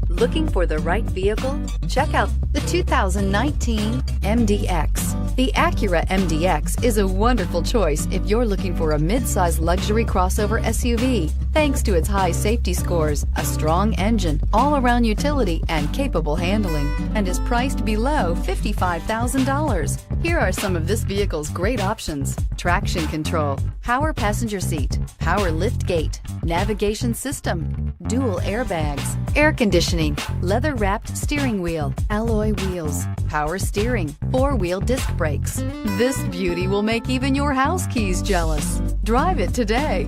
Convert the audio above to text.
Looking for the right vehicle? Check out the 2019 MDX. The Acura MDX is a wonderful choice if you're looking for a mid-size luxury crossover SUV. Thanks to its high safety scores, a strong engine, all-around utility, and capable handling, and is priced below $55,000. Here are some of this vehicle's great options: traction control, power passenger seat, power lift gate, navigation system, dual airbags, air conditioning, leather-wrapped steering wheel, alloy wheels, power steering, four-wheel disc brakes. This beauty will make even your house keys jealous. Drive it today.